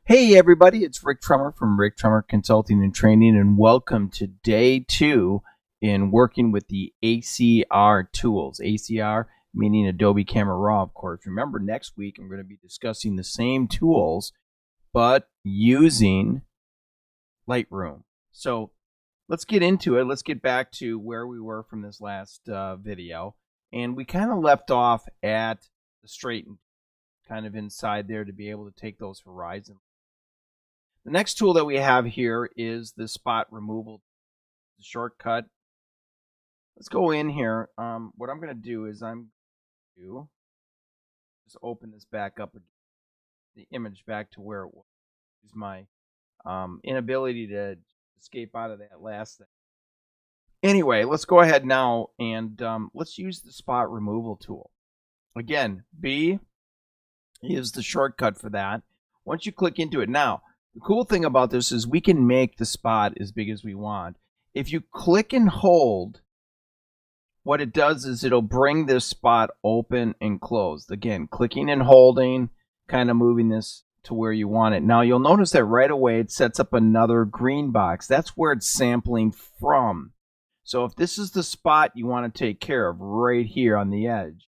Hey everybody, it's Rick Trummer from Rick Trummer Consulting and Training, and welcome to day 2 in working with the ACR tools. ACR meaning Adobe Camera Raw, of course. Remember, next week I'm going to be discussing the same tools, but using Lightroom. So let's get into it. Let's get back to where we were from this last video. And we kind of left off at the straighten, kind of inside there to be able to take those horizons. The next tool that we have here is the spot removal, the shortcut. Let's go in here. What I'm going to do is I'm going to just open this back up, the image back to where it was. Use my inability to escape out of that last thing. Anyway, let's go ahead now and let's use the spot removal tool. Again, B is the shortcut for that. Once you click into it now, the cool thing about this is we can make the spot as big as we want. If you click and hold, what it does is it'll bring this spot open and closed. Again, clicking and holding, kind of moving this to where you want it. Now you'll notice that right away it sets up another green box. That's where it's sampling from. So if this is the spot you want to take care of right here on the edge,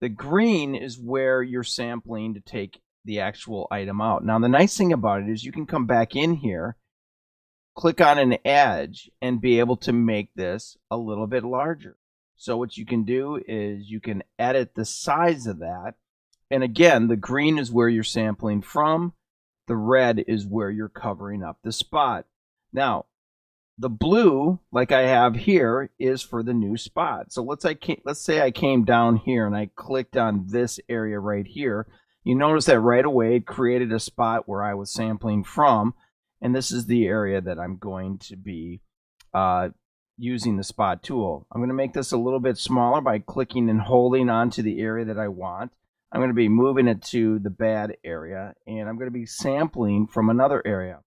the green is where you're sampling to take the actual item out. Now the nice thing about it is you can come back in here, click on an edge, and be able to make this a little bit larger. So what you can do is you can edit the size of that. And again, the green is where you're sampling from. The red is where you're covering up the spot. Now, the blue, like I have here, is for the new spot. So let's say I came down here and I clicked on this area right here. You notice that right away it created a spot where I was sampling from, and this is the area that I'm going to be using the spot tool. I'm going to make this a little bit smaller by clicking and holding onto the area that I want. I'm going to be moving it to the bad area, and I'm going to be sampling from another area.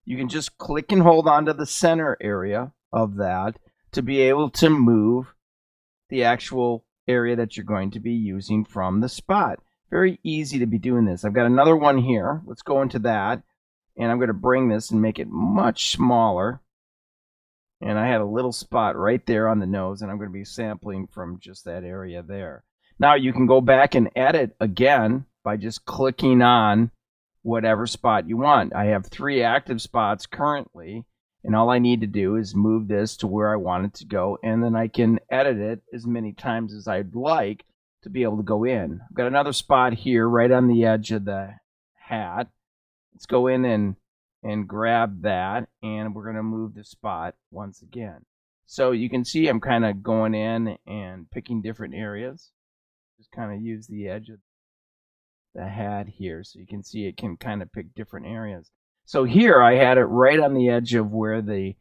You can just click and hold onto the center area of that to be able to move the actual area that you're going to be using from the spot. Very easy to be doing this. I've got another one here. Let's go into that, and I'm going to bring this and make it much smaller. And I had a little spot right there on the nose, and I'm going to be sampling from just that area there. Now you can go back and edit again by just clicking on whatever spot you want. I have 3 active spots currently, and all I need to do is move this to where I want it to go, and then I can edit it as many times as I'd like to be able to go in. I've got another spot here right on the edge of the hat. Let's go in and grab that, and we're going to move the spot once again. So you can see I'm kind of going in and picking different areas. Just kind of use the edge of the hat here so you can see it can kind of pick different areas. So here I had it right on the edge of where the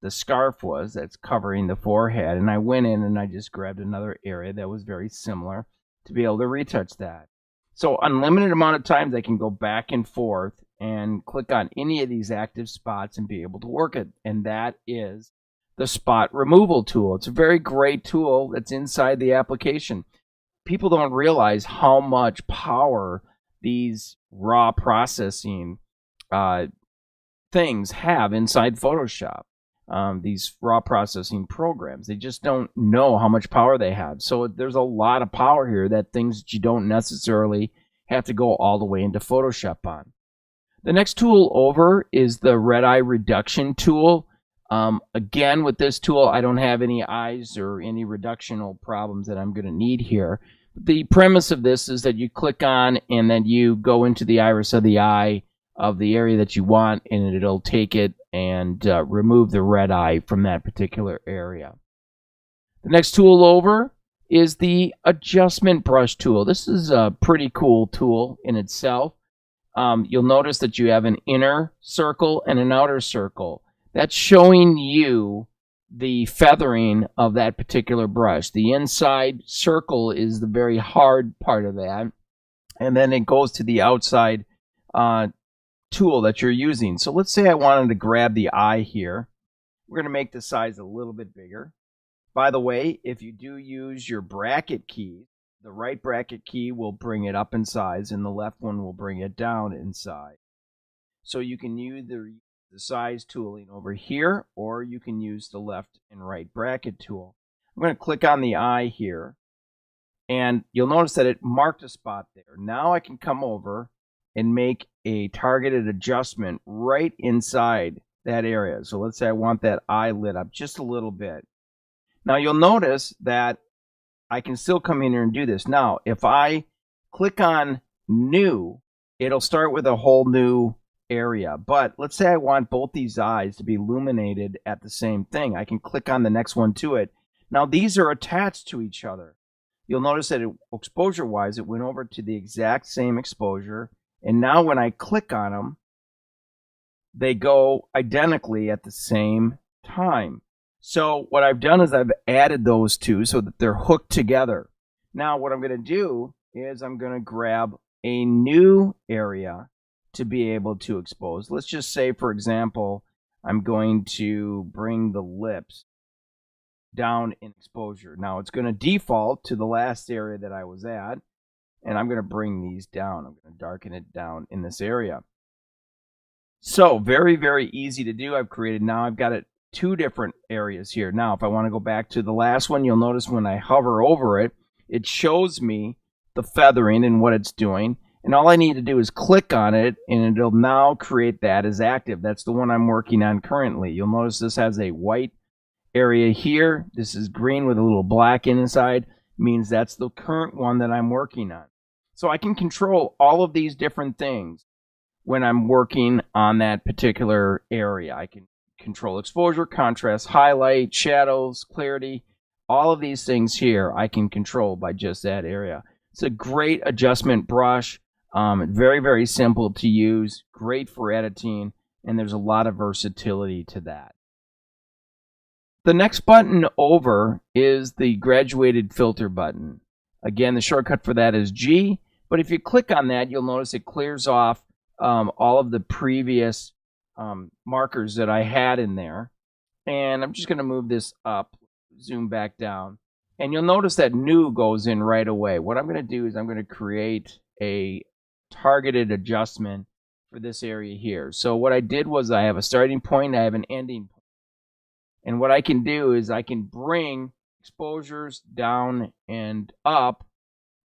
scarf was that's covering the forehead, and I went in and I just grabbed another area that was very similar to be able to retouch that. So unlimited amount of times I can go back and forth and click on any of these active spots and be able to work it, and that is the spot removal tool. It's a very great tool that's inside the application. People don't realize how much power these raw processing things have inside Photoshop. These raw processing programs, they just don't know how much power they have. So there's a lot of power here, that things that you don't necessarily have to go all the way into Photoshop on. The next tool over is the red eye reduction tool. Again, with this tool, I don't have any eyes or any reductional problems that I'm going to need here. The premise of this is that you click on and then you go into the iris of the eye of the area that you want, and it'll take it and remove the red eye from that particular area. The next tool over is the adjustment brush tool. This is a pretty cool tool in itself. You'll notice that you have an inner circle and an outer circle. That's showing you the feathering of that particular brush. The inside circle is the very hard part of that, and then it goes to the outside tool that you're using. So let's say I wanted to grab the eye here. We're going to make the size a little bit bigger. By the way, if you do use your bracket key, the right bracket key will bring it up in size and the left one will bring it down in size. So you can either use the size tooling over here, or you can use the left and right bracket tool. I'm going to click on the eye here, and you'll notice that it marked a spot there. Now I can come over and make a targeted adjustment right inside that area. So let's say I want that eye lit up just a little bit. Now you'll notice that I can still come in here and do this. Now, if I click on new, it'll start with a whole new area. But let's say I want both these eyes to be illuminated at the same thing. I can click on the next one to it. Now these are attached to each other. You'll notice that exposure-wise, it went over to the exact same exposure. And now when I click on them, they go identically at the same time. So what I've done is I've added those two so that they're hooked together. Now what I'm going to do is I'm going to grab a new area to be able to expose. Let's just say, for example, I'm going to bring the lips down in exposure. Now it's going to default to the last area that I was at, and I'm going to bring these down. I'm going to darken it down in this area. So very, very easy to do. I've got it two different areas here. Now if I want to go back to the last one, you'll notice when I hover over it, it shows me the feathering and what it's doing. And all I need to do is click on it, and it'll now create that as active. That's the one I'm working on currently. You'll notice this has a white area here. This is green with a little black inside. Means that's the current one that I'm working on. So I can control all of these different things when I'm working on that particular area. I can control exposure, contrast, highlight, shadows, clarity. All of these things here I can control by just that area. It's a great adjustment brush. Very, very simple to use. Great for editing, and there's a lot of versatility to that. The next button over is the graduated filter button. Again, the shortcut for that is G, but if you click on that, you'll notice it clears off all of the previous markers that I had in there. And I'm just going to move this up, zoom back down, and you'll notice that new goes in right away. What I'm going to do is I'm going to create a targeted adjustment for this area here. So what I did was I have a starting point, I have an ending point. And what I can do is I can bring exposures down and up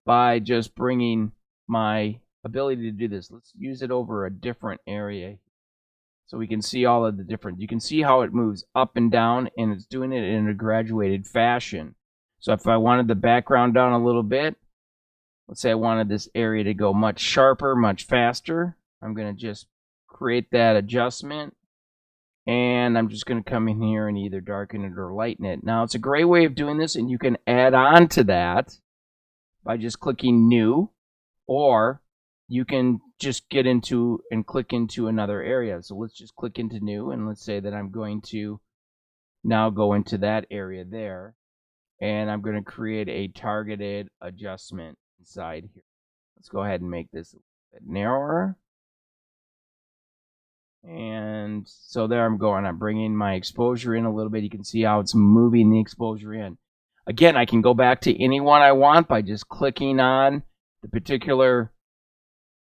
by just bringing my ability to do this. Let's use it over a different area so we can see all of the different. You can see how it moves up and down, and it's doing it in a graduated fashion. So if I wanted the background down a little bit, let's say I wanted this area to go much sharper, much faster, I'm going to just create that adjustment. And I'm just going to come in here and either darken it or lighten it. Now, it's a great way of doing this, and you can add on to that by just clicking New, or you can just get into and click into another area. So let's just click into New, and let's say that I'm going to now go into that area there, and I'm going to create a targeted adjustment inside here. Let's go ahead and make this a little bit narrower. And so there I'm going. I'm bringing my exposure in a little bit. You can see how it's moving the exposure in. Again, I can go back to any one I want by just clicking on the particular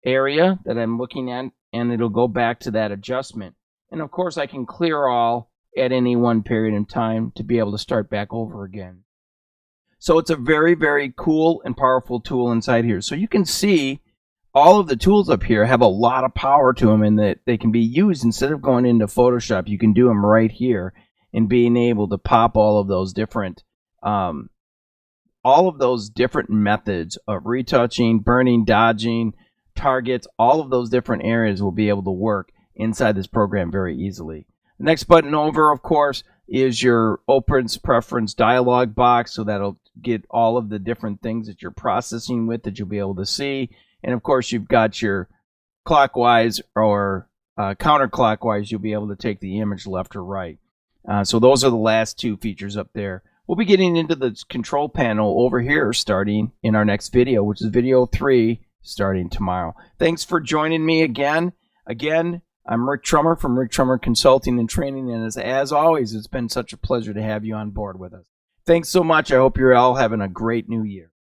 area that I'm looking at, and it'll go back to that adjustment. And of course, I can clear all at any one period of time to be able to start back over again. So it's a very, very cool and powerful tool inside here. So you can see all of the tools up here have a lot of power to them, and that they can be used instead of going into Photoshop. You can do them right here and being able to pop all of those different methods of retouching, burning, dodging, targets. All of those different areas will be able to work inside this program very easily. The next button over, of course, is your Opens Preference dialog box, so that'll get all of the different things that you're processing with that you'll be able to see. And of course, you've got your clockwise or counterclockwise. You'll be able to take the image left or right. So those are the last two features up there. We'll be getting into the control panel over here starting in our next video, which is video 3, starting tomorrow. Thanks for joining me again. I'm Rick Trummer from Rick Trummer Consulting and Training, and as always, it's been such a pleasure to have you on board with us. Thanks so much. I hope you're all having a great new year.